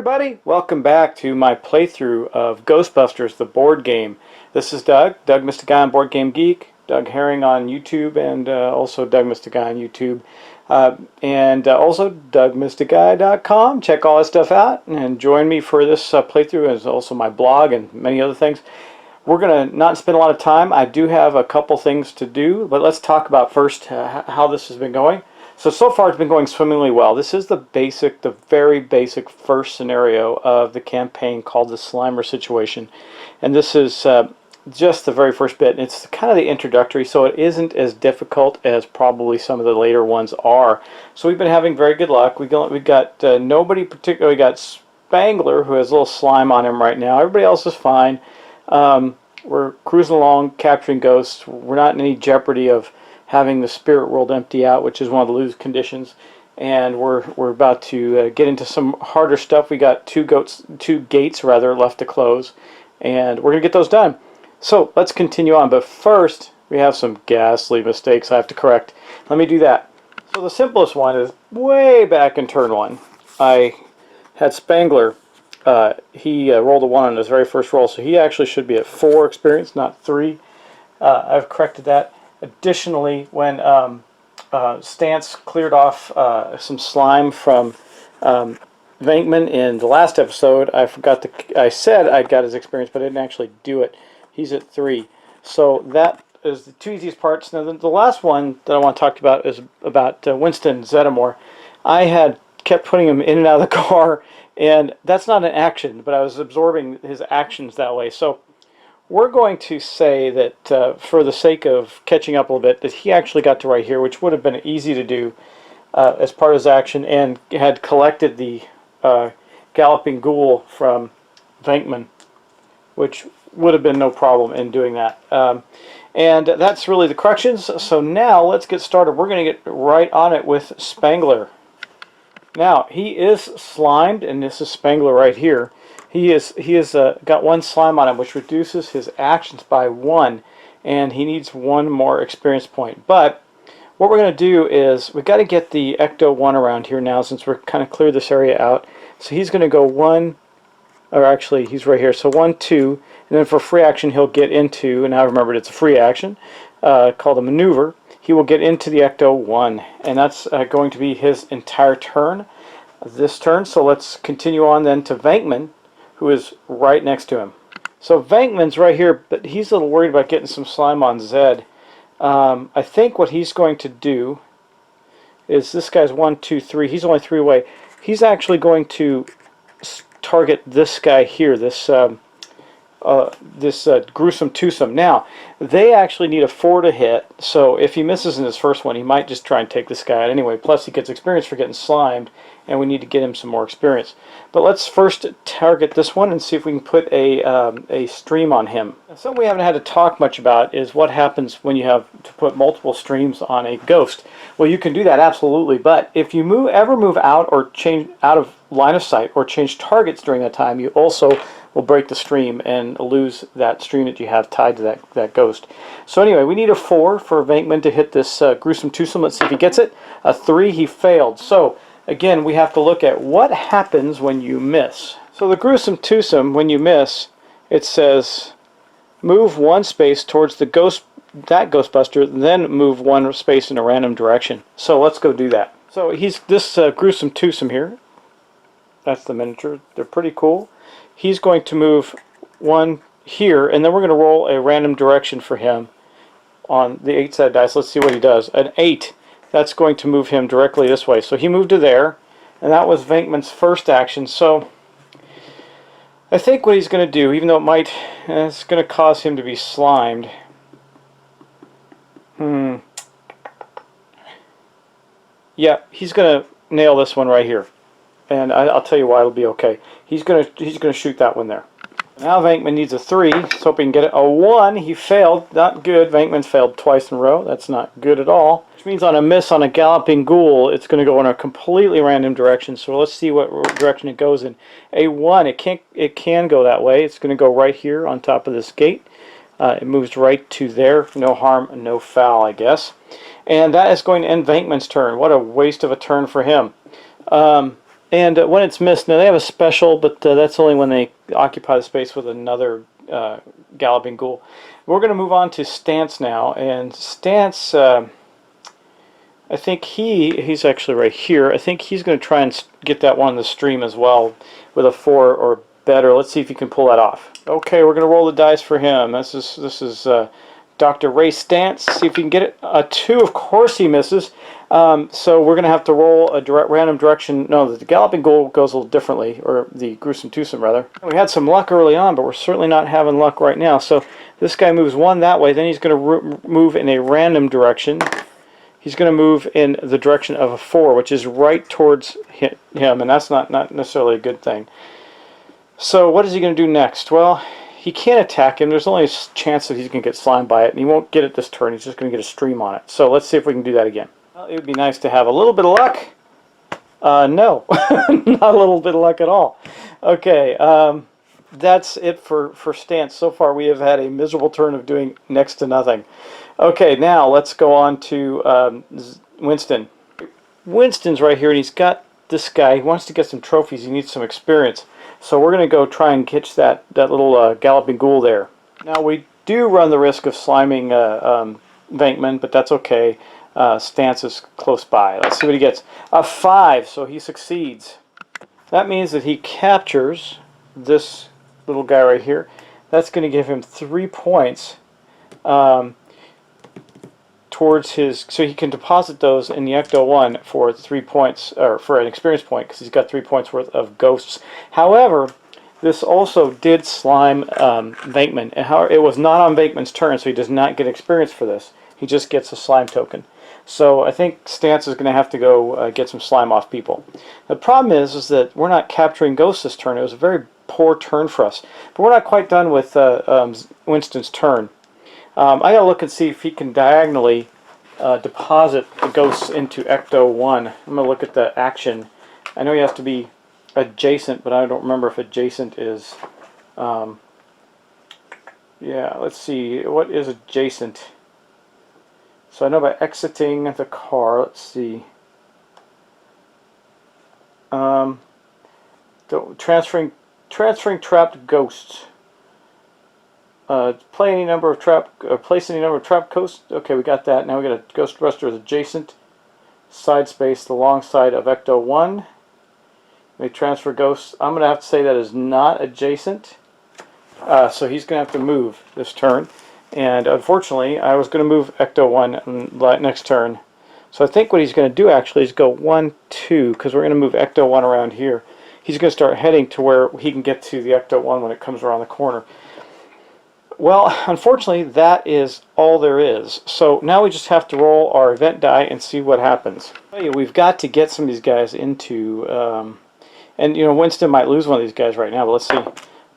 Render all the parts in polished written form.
everybody, welcome back to my playthrough of Ghostbusters, the board game. This is Doug Mr. Guy on Board Game Geek, Doug Herring on YouTube, and also Doug Mr. Guy on YouTube, and also DougMrGuy.com. Check all that stuff out and join me for this playthrough, as also my blog and many other things. We're going to not spend a lot of time. I do have a couple things to do, but let's talk about first how this has been going. So far it's been going swimmingly well. This is the very basic first scenario of the campaign called the Slimer situation. And this is just the very first bit. It's kind of the introductory, so it isn't as difficult as probably some of the later ones are. So we've been having very good luck. We got nobody particularly. We got Spangler, who has a little slime on him right now. Everybody else is fine. We're cruising along, capturing ghosts. We're not in any jeopardy of having the spirit world empty out, which is one of the lose conditions, and we're about to get into some harder stuff. We got two gates left to close, and we're gonna get those done. So let's continue on. But first, we have some ghastly mistakes I have to correct. Let me do that. So the simplest one is way back in turn one. I had Spangler. He rolled a 1 on his very first roll, so he actually should be at 4 experience, not 3. I've corrected that. Additionally, when Stance cleared off some slime from Venkman in the last episode, I said I'd got his experience, but I didn't actually do it. He's at 3. So that is the 2 easiest parts. Now the last one that I want to talk about is about Winston Zeddemore. I had kept putting him in and out of the car, and that's not an action, but I was absorbing his actions that way. So we're going to say that for the sake of catching up a little bit, that he actually got to right here, which would have been easy to do as part of his action, and had collected the Galloping Ghoul from Venkman, which would have been no problem in doing that. And that's really the corrections. So now let's get started. We're going to get right on it with Spangler. Now, he is slimed, and this is Spangler right here. He has got 1 slime on him, which reduces his actions by 1, and he needs 1 more experience point. But what we're going to do is we've got to get the Ecto 1 around here now, since we're kind of cleared this area out. So he's going to go 1, or actually he's right here. So 1, 2, and then for free action he'll get into, and I remembered it's a free action called a maneuver. He will get into the Ecto 1, and that's going to be his entire turn this turn. So let's continue on then to Venkman, who is right next to him. So Venkman's right here, but he's a little worried about getting some slime on Zed. I think what he's going to do is, this guy's 1, 2, 3. He's only 3 away. He's actually going to target this guy here, this gruesome twosome. Now, they actually need a 4 to hit, so if he misses in his first one, he might just try and take this guy out anyway. Plus, he gets experience for getting slimed, and we need to get him some more experience. But let's first target this one and see if we can put a stream on him. Something we haven't had to talk much about is what happens when you have to put multiple streams on a ghost. Well, you can do that, absolutely, but if you ever move out or change out of line of sight or change targets during that time, you also will break the stream and lose that stream that you have tied to that ghost. So anyway, we need a 4 for Venkman to hit this gruesome twosome. Let's see if he gets it. A 3, he failed. So again, we have to look at what happens when you miss. So the gruesome twosome, when you miss, it says move 1 space towards that Ghostbuster, then move 1 space in a random direction. So let's go do that. So he's this gruesome twosome here. That's the miniature. They're pretty cool. He's going to move 1 here, and then we're going to roll a random direction for him on the 8-sided dice. Let's see what he does. An 8. That's going to move him directly this way. So he moved to there, and that was Venkman's first action. So I think what he's going to do, even though it's going to cause him to be slimed. Yeah, he's going to nail this one right here. And I'll tell you why it'll be okay. He's gonna shoot that one there. Now Venkman needs a 3. Let's hope he can get it. A 1. He failed. Not good. Venkman's failed twice in a row. That's not good at all. Which means on a miss on a Galloping Ghoul, it's going to go in a completely random direction. So let's see what direction it goes in. A 1. It can go that way. It's going to go right here on top of this gate. It moves right to there. No harm, no foul, I guess. And that is going to end Venkman's turn. What a waste of a turn for him. And when it's missed, now they have a special, but that's only when they occupy the space with another Galloping Ghoul. We're going to move on to Stance now, and Stance, I think he's actually right here. I think he's going to try and get that one in the stream as well with a 4 or better. Let's see if he can pull that off. Okay, we're going to roll the dice for him. This is Dr. Ray Stance. See if he can get it. A 2, of course he misses. So we're going to have to roll a random direction. No, the Galloping Ghoul goes a little differently, or the Gruesome Twosome rather. We had some luck early on, but we're certainly not having luck right now. So this guy moves 1 that way, then he's going to move in a random direction. He's going to move in the direction of a 4, which is right towards him, and that's not necessarily a good thing. So what is he going to do next? Well, he can't attack him. There's only a chance that he's going to get slimed by it, and he won't get it this turn. He's just going to get a stream on it. So let's see if we can do that again. Well, it would be nice to have a little bit of luck. No, not a little bit of luck at all. Okay, that's it for Stance. So far we have had a miserable turn of doing next to nothing. Okay, now let's go on to Winston. Winston's right here, and he's got this guy. He wants to get some trophies. He needs some experience. So we're going to go try and catch that little Galloping Ghoul there. Now we do run the risk of sliming Venkman, but that's okay. Stance is close by. Let's see what he gets. A 5, so he succeeds. That means that he captures this little guy right here. That's going to give him 3 points towards his, so he can deposit those in the Ecto-1 for 3 points, or for an experience point, because he's got 3 points worth of ghosts. However, this also did slime Venkman. It was not on Venkman's turn, so he does not get experience for this. He just gets a slime token. So I think Stance is going to have to go get some slime off people. The problem is that we're not capturing ghosts this turn. It was a very poor turn for us. But we're not quite done with Winston's turn. I gotta look and see if he can diagonally deposit the ghosts into Ecto-1. I'm gonna look at the action. I know he has to be adjacent, but I don't remember if adjacent is... yeah, let's see. What is adjacent? So I know by exiting the car, let's see. Transferring trapped ghosts. Place any number of trapped ghosts. Okay, we got that. Now we got a Ghostbusters adjacent side space alongside of Ecto-1. They transfer ghosts. I'm going to have to say that is not adjacent. So he's going to have to move this turn. And unfortunately, I was going to move Ecto-1 next turn. So I think what he's going to do actually is go 1, 2, because we're going to move Ecto-1 around here. He's going to start heading to where he can get to the Ecto-1 when it comes around the corner. Well, unfortunately, that is all there is. So now we just have to roll our event die and see what happens. We've got to get some of these guys into... and, you know, Winston might lose one of these guys right now, but let's see.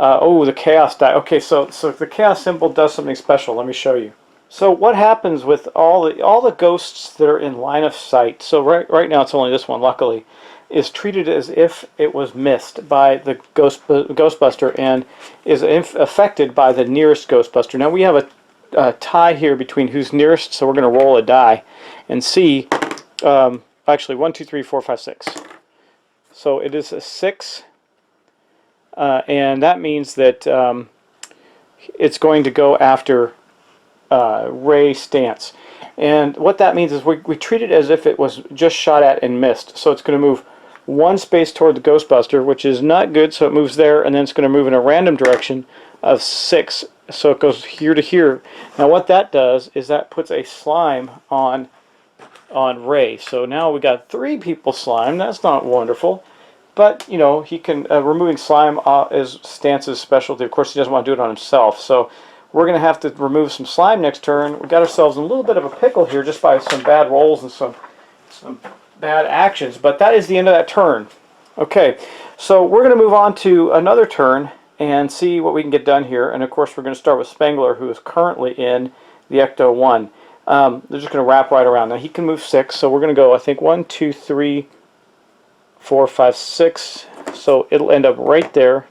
Oh, the chaos die. Okay, so the chaos symbol does something special. Let me show you. So what happens with all the ghosts that are in line of sight? So right now it's only this one, luckily, is treated as if it was missed by the Ghostbuster and is affected by the nearest Ghostbuster. Now we have a tie here between who's nearest, so we're going to roll a die and see. Actually, 1, 2, 3, 4, 5, 6. So it is a 6. And that means that it's going to go after Ray Stance. And what that means is we treat it as if it was just shot at and missed. So it's going to move 1 space toward the Ghostbuster, which is not good, so it moves there, and then it's going to move in a random direction of 6. So it goes here to here. Now what that does is that puts a slime on Ray. So now we got 3 people slime. That's not wonderful. But, you know, he can, removing slime is Stance's specialty. Of course, he doesn't want to do it on himself. So we're going to have to remove some slime next turn. We got ourselves in a little bit of a pickle here just by some bad rolls and some bad actions. But that is the end of that turn. Okay, so we're going to move on to another turn and see what we can get done here. And, of course, we're going to start with Spangler, who is currently in the Ecto-1. They're just going to wrap right around. Now, he can move 6, so we're going to go, I think, 1, 2, 3... 4, 5, 6. So it'll end up right there.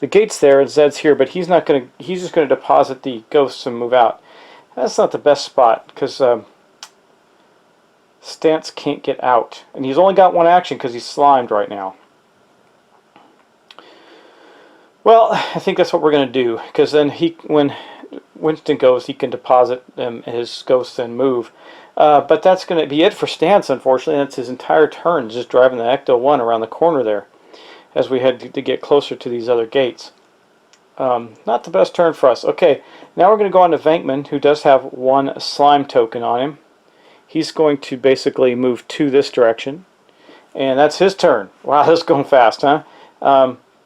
The gate's there, and Zed's here, but he's not going to. He's just going to deposit the ghosts and move out. That's not the best spot because Stance can't get out. And he's only got one action because he's slimed right now. Well, I think that's what we're going to do, because then when Winston goes, he can deposit his ghosts and move. But that's going to be it for Stance, unfortunately. That's his entire turn, just driving the Ecto-1 around the corner there, as we had to get closer to these other gates. Not the best turn for us. Okay, now we're going to go on to Venkman, who does have one slime token on him. He's going to basically move to this direction, and that's his turn. Wow, this is going fast, huh?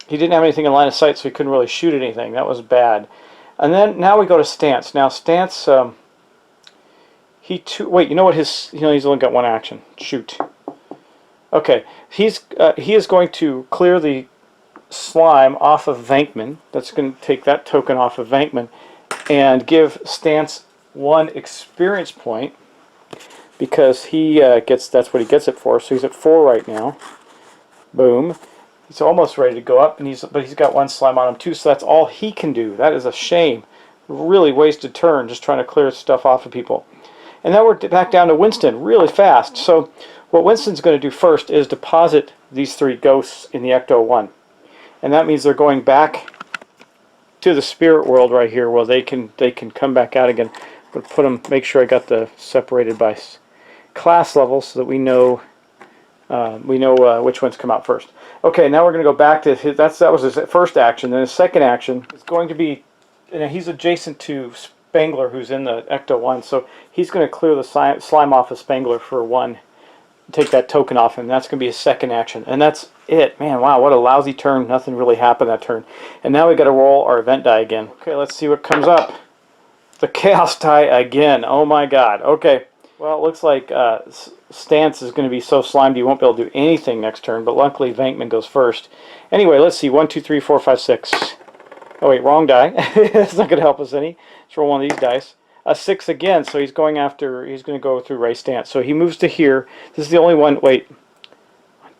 He didn't have anything in line of sight, so he couldn't really shoot at anything. That was bad. And then now we go to Stance. Now Stance, wait, you know what he's only got one action. Shoot. Okay, he is going to clear the slime off of Venkman. That's going to take that token off of Venkman and give Stance one experience point, because that's what he gets it for. So he's at 4 right now. Boom. He's almost ready to go up, but he's got one slime on him too, so that's all he can do. That is a shame. Really wasted turn just trying to clear stuff off of people. And now we're back down to Winston really fast. So what Winston's going to do first is deposit these 3 ghosts in the Ecto-1. And that means they're going back to the spirit world right here, where they can come back out again. But put them, make sure I got the separated by class level so that we know which ones come out first. Okay, now we're going to go back to his, that was his first action. Then his second action is going to be, he's adjacent to Spangler, who's in the Ecto-1, so he's going to clear the slime off of Spangler for 1, take that token off him. That's going to be his second action, and that's it. Man, wow, what a lousy turn. Nothing really happened that turn. And now we got to roll our event die again. Okay, let's see what comes up. The Chaos die again. Oh my God. Okay. Well, it looks like Stance is going to be so slimed he won't be able to do anything next turn, but luckily Venkman goes first. Anyway, let's see. 1, 2, 3, 4, 5, 6. Oh wait, wrong die. It's not going to help us any. Let's roll one of these dice. A 6 again, so he's going to go through Ray Stance. So he moves to here. This is the only one, wait.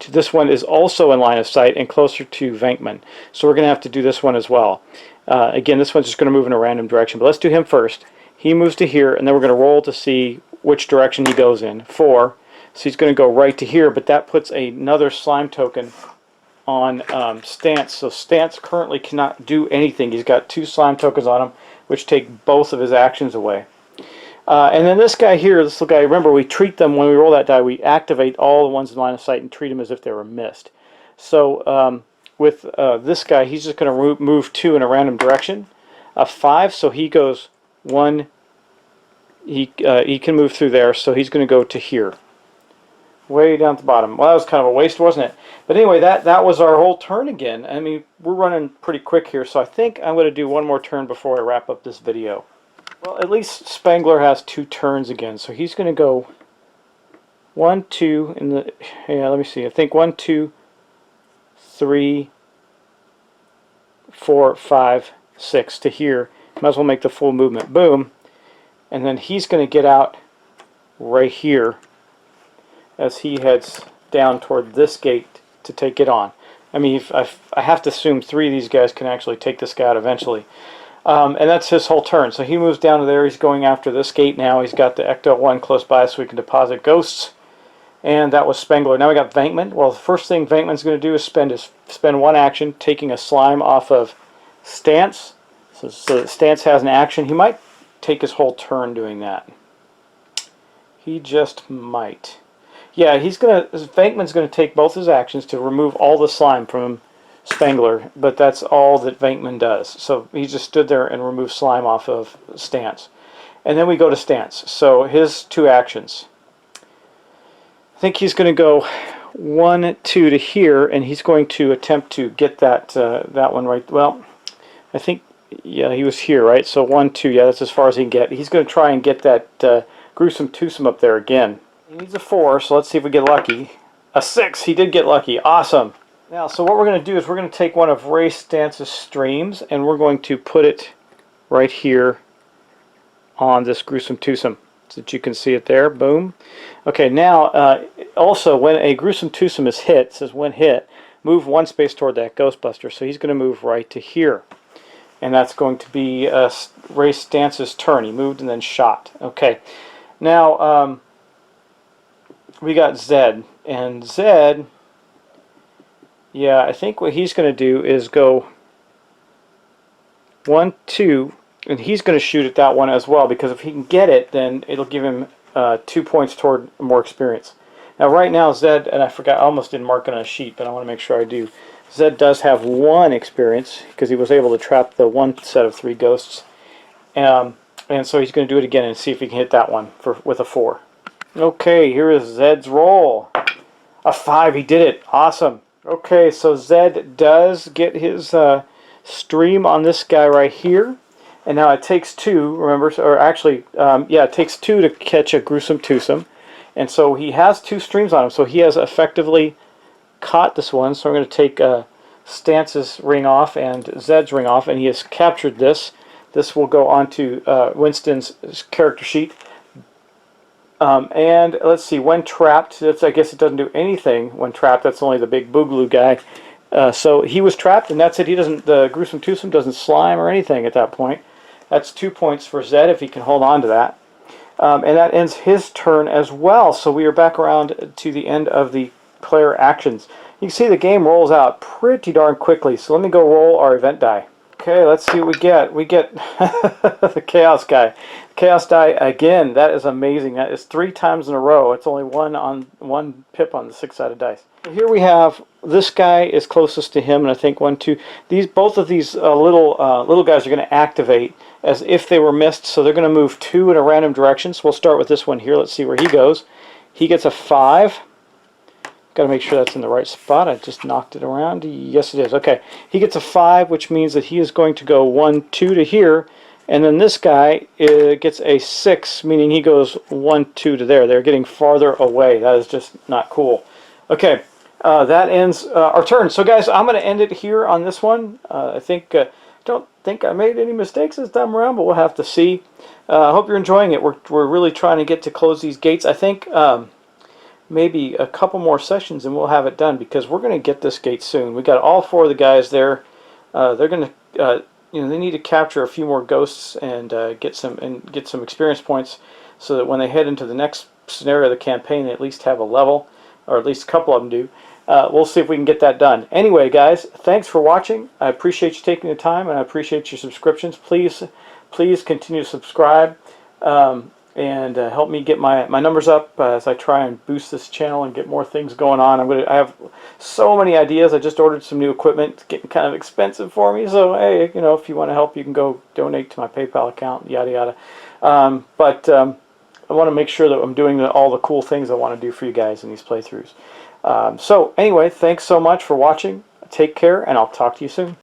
This one is also in line of sight and closer to Venkman. So we're going to have to do this one as well. Again, this one's just going to move in a random direction, but let's do him first. He moves to here, and then we're going to roll to see which direction he goes in. 4. So he's going to go right to here, but that puts another slime token on Stance. So Stance currently cannot do anything. He's got 2 slime tokens on him, which take both of his actions away. And then this guy here, this little guy, remember we treat them, when we roll that die, we activate all the ones in line of sight and treat them as if they were missed. So with this guy, he's just going to move 2 in a random direction. A 5, so he goes 1, he can move through there, so he's going to go to here. Way down at the bottom. Well, that was kind of a waste, wasn't it? But anyway, that was our whole turn again. I mean, we're running pretty quick here, so I think I'm going to do one more turn before I wrap up this video. Well, at least Spangler has 2 turns again, so he's going to go 1, 2, in the, yeah, let me see, I think 1, 2, 3, 4, 5, 6 to here. Might as well make the full movement. Boom. And then he's going to get out right here as he heads down toward this gate to take it on. I mean, I have to assume 3 of these guys can actually take this guy out eventually. And that's his whole turn. So he moves down to there. He's going after this gate now. He's got the Ecto-1 close by so we can deposit ghosts. And that was Spangler. Now we got Venkman. Well, the first thing Venkman's going to do is spend 1 action taking a slime off of Stance. So that Stance has an action. He might take his whole turn doing that. He just might. Yeah, Venkman's going to take both his actions to remove all the slime from Spangler, but that's all that Venkman does. So he just stood there and removed slime off of Stance. And then we go to Stance. So his 2 actions. I think he's going to go 1, 2 to here, and he's going to attempt to get that one right. Well, I think, yeah, he was here, right? So 1, 2, yeah, that's as far as he can get. He's going to try and get that gruesome twosome up there again. He needs a 4, so let's see if we get lucky. A 6, he did get lucky. Awesome. Now, so what we're going to do is we're going to take one of Ray Stance's streams, and we're going to put it right here on this gruesome twosome, so that you can see it there. Boom. Okay, now, also, when a gruesome twosome is hit, it says when hit, move 1 space toward that Ghostbuster. So he's going to move right to here. And that's going to be Ray Stance's turn. He moved and then shot. Okay. Now, we got Zed. And Zed, yeah, I think what he's going to do is go 1, 2, and he's going to shoot at that one as well, because if he can get it, then it'll give him 2 points toward more experience. Now right now Zed, and I forgot, I almost didn't mark it on a sheet, but I want to make sure I do. Zed does have 1 experience because he was able to trap the 1 set of 3 ghosts. And so he's going to do it again and see if he can hit that one with a 4. Okay, here is Zed's roll. A 5, he did it. Awesome. Okay, so Zed does get his stream on this guy right here. And now it takes 2, remember, or actually, yeah, it takes 2 to catch a gruesome twosome. And so he has 2 streams on him, so he has effectively caught this one. So I'm going to take Stance's ring off and Zed's ring off, and he has captured this. This will go onto Winston's character sheet. And let's see, when trapped, I guess it doesn't do anything when trapped. That's only the big boogaloo guy. So he was trapped, and that's it. He doesn't. The gruesome twosome doesn't slime or anything at that point. That's 2 points for Zed if he can hold on to that. And that ends his turn as well. So we are back around to the end of the player actions. You can see the game rolls out pretty darn quickly. So let me go roll our event die. Okay, let's see what we get. We get the Chaos guy. Chaos die again. That is amazing. That is 3 times in a row. It's only 1 pip on the 6-sided dice. Here we have, this guy is closest to him, and I think 1, 2. Both of these little guys are going to activate as if they were missed. So they're going to move 2 in a random direction. So we'll start with this one here. Let's see where he goes. He gets a 5. Got to make sure that's in the right spot. I just knocked it around. Yes, it is. Okay. He gets a 5, which means that he is going to go 1, 2 to here. And then this guy gets a 6, meaning he goes 1, 2 to there. They're getting farther away. That is just not cool. Okay. That ends our turn. So, guys, I'm going to end it here on this one. I don't think I made any mistakes this time around, but we'll have to see. I hope you're enjoying it. We're really trying to get to close these gates. I think maybe a couple more sessions and we'll have it done, because we're going to get this gate soon. We got all 4 of the guys there. They're going to, they need to capture a few more ghosts and get some experience points, so that when they head into the next scenario of the campaign, they at least have a level, or at least a couple of them do. We'll see if we can get that done. Anyway, guys, thanks for watching. I appreciate you taking the time, and I appreciate your subscriptions. Please continue to subscribe. And help me get my numbers up as I try and boost this channel and get more things going on. I have so many ideas. I just ordered some new equipment. It's getting kind of expensive for me. So hey, if you want to help, you can go donate to my PayPal account. Yada yada. But I want to make sure that I'm doing all the cool things I want to do for you guys in these playthroughs. So anyway, thanks so much for watching. Take care, and I'll talk to you soon.